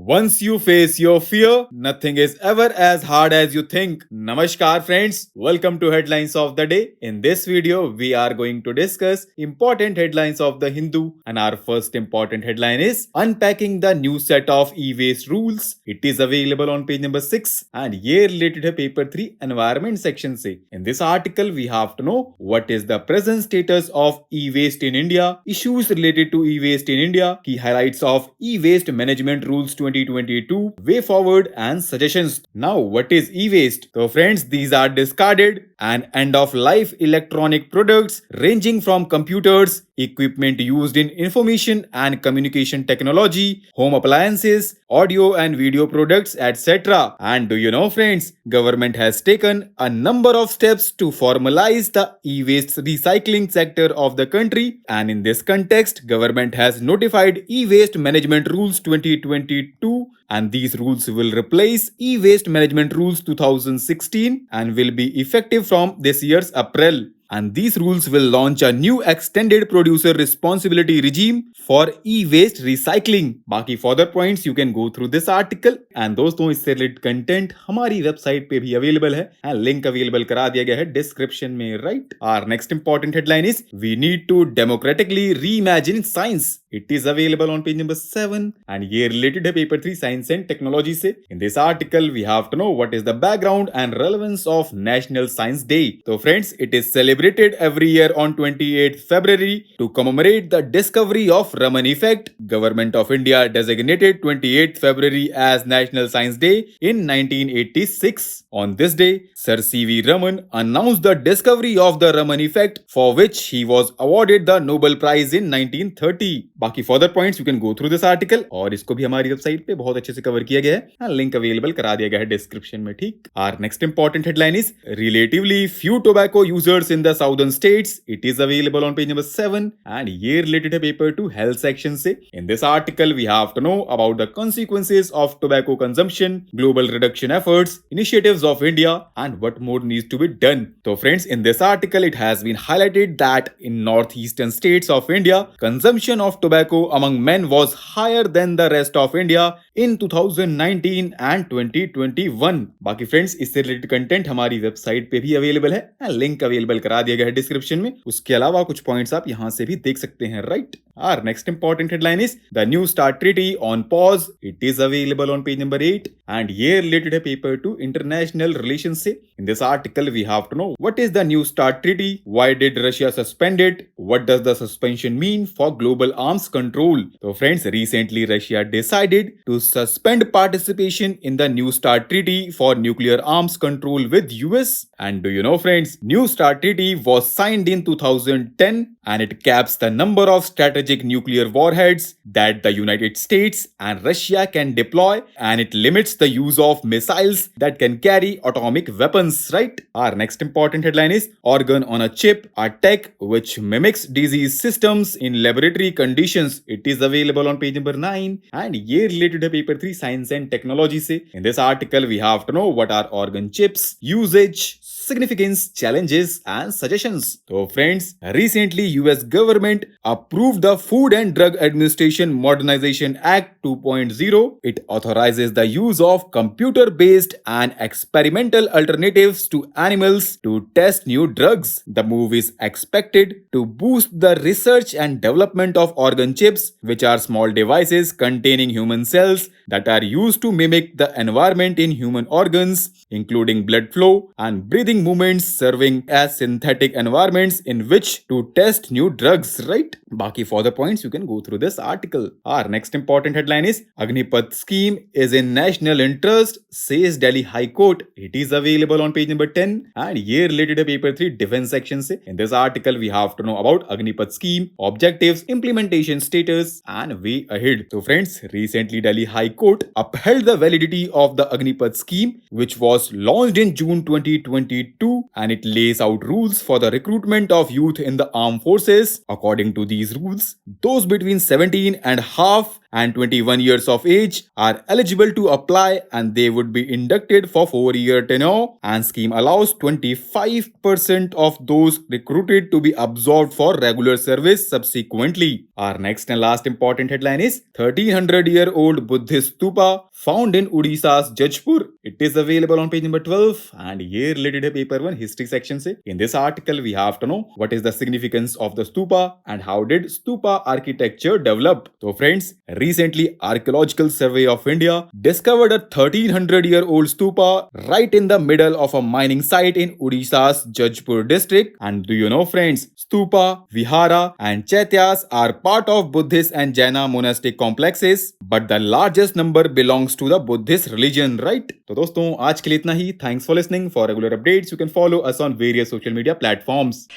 Once you face your fear, nothing is ever as hard as you think. Namaskar friends, welcome to Headlines of the Day. In this video, we are going to discuss important headlines of the Hindu, and our first important headline is Unpacking the New Set of E-Waste Rules. It is available on page number 6 and ये related है paper 3 environment section से. In this article, we have to know what is the present status of e-waste in India, issues related to e-waste in India, key highlights of e-waste management rules 2022, way forward and suggestions. Now, what is e-waste? So friends, these are discarded and end-of-life electronic products ranging from computers, equipment used in information and communication technology, home appliances, audio and video products, etc. And do you know friends, government has taken a number of steps to formalize the e-waste recycling sector of the country, and in this context, government has notified e-waste management rules 2022, and these rules will replace e-waste management rules 2016 and will be effective from this year's April. And these rules will launch a new extended producer responsibility regime for e-waste recycling. बाकी further points you can go through this article, and दोस्तों इससे related content हमारी website पे भी available है and link available करा दिया गया है description में, right? Our next important headline is We need to democratically reimagine science. It is available on page number 7 and ये related है paper 3 science and technology से. In this article we have to know what is the background and relevance of National Science Day. So friends, it is celebrated every year on 28th February to commemorate the discovery of Raman effect. Government of India designated 28th February as National Science Day in 1986. On this day, Sir C.V. Raman announced the discovery of the Raman effect, for which he was awarded the Nobel Prize in 1930. बाकी further points you can go through this article, और इसको भी हमारी website पे बहुत अच्छे से cover किया गया है, लिंक अवेलेबल करा दिया गया है डिस्क्रिप्शन में, ठीक? Our next important headline is relatively few tobacco users in the southern states. It is available on page number 7 and ये रिलेटेड है पेपर 2 हेल्थ सेक्शन से. In this article we have to know about the consequences of tobacco consumption, global reduction efforts, initiatives of India, and what more needs to be done. So friends, in this article it has been highlighted that in northeastern states of India, consumption of tobacco among men was higher than the rest of India in 2019 and 2021. बाकी friends इससे related content हमारी website पे भी available है, link available करा दिया गया है डिस्क्रिप्शन में. उसके अलावा कुछ पॉइंट्स आप यहां से भी देख सकते हैं, right? Our next important headline is the New START Treaty on pause. It is available on page number 8 and ये related है paper 2 international relations से. In this article we have to know what is the New START Treaty, why did Russia suspend it, what does the suspension mean for global arms control. So friends, recently Russia decided to suspend participation in the New START Treaty for nuclear arms control with US. And do you know friends, New START Treaty was signed in 2010 and it caps the number of strategic nuclear warheads that the United States and Russia can deploy, and it limits the use of missiles that can carry atomic weapons, right? Our next important headline is Organ on a Chip, a tech which mimics disease systems in laboratory conditions. It is available on page number 9 and ये related है paper 3 science and technology से. In this article we have to know what are organ chips, usage, significance, challenges and suggestions. So friends, recently US government approved the Food and Drug Administration Modernization Act 2.0. It authorizes the use of computer-based and experimental alternatives to animals to test new drugs. The move is expected to boost the research and development of organ chips, which are small devices containing human cells that are used to mimic the environment in human organs, including blood flow and breathing movements, serving as synthetic environments in which to test new drugs, right? Baki for the points you can go through this article. Our next important headline is Agnipath scheme is in national interest, says Delhi High Court. It is available on page number 10 and ये related है paper 3 defense section से. In this article we have to know about Agnipath scheme, objectives, implementation status and way ahead. So friends, recently Delhi High Court upheld the validity of the Agnipath scheme, which was launched in June 2022, and it lays out rules for the recruitment of youth in the armed forces. According to these rules, those between 17 and half and 21 years of age are eligible to apply, and they would be inducted for 4-year tenure, and scheme allows 25% of those recruited to be absorbed for regular service subsequently. Our next and last important headline is 1300-year-old Buddhist stupa found in Odisha's Jajpur. It is available on page number 12, and ये related है paper 1 history section से. In this article we have to know what is the significance of the stupa and how did stupa architecture develop. So friends, recently Archaeological Survey of India discovered a 1300-year-old stupa right in the middle of a mining site in Odisha's Jajpur district. And do you know friends, stupa, vihara and chaityas are part of Buddhist and Jaina monastic complexes, but the largest number belongs to the Buddhist religion, right? तो दोस्तों आज के लिए इतना ही. Thanks for listening. For regular updates you can follow us on various social media platforms.